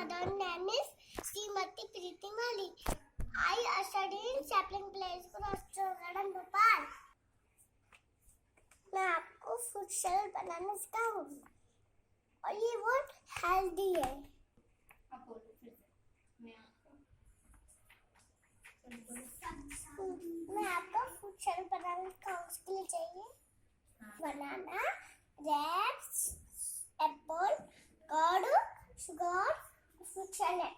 mother name is Srimati Preeti Mali. I study in Chaplain Place for Hostel Garden Bhopal. मैं आपको food salad बनाना सिखाऊंगी और ये बहुत healthy है। आप बोलो फिर से। मैं आपको फूड सैलेड बनाना सिखाऊंगी। उसके लिए चाहिए banana, grapes, apple, curd, sugar, food salad.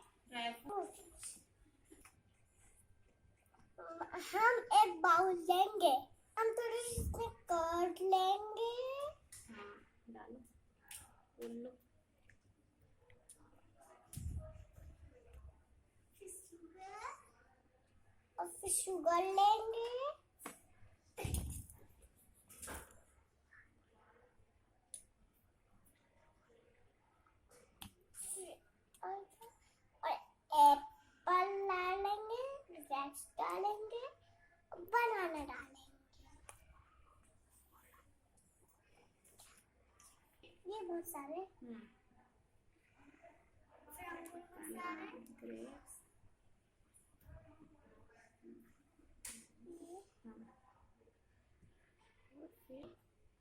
हम एक बाउल लेंगे। हम थोड़ी सी इसमें कर्ड लेंगे। हाँ डालो, बोलो। और फिर शुगर लेंगे। और एप्पल डालेंगे, ग्रेप्स डालेंगे, बनाना डालेंगे। ये बहुत सारे ग्रेप्स,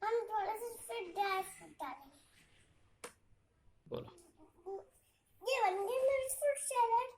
हम थोड़ा सा फिर ड्राई फ्रूट डालेंगे। बोलो। ये बन गया मेरा फ्रूट सैलेड।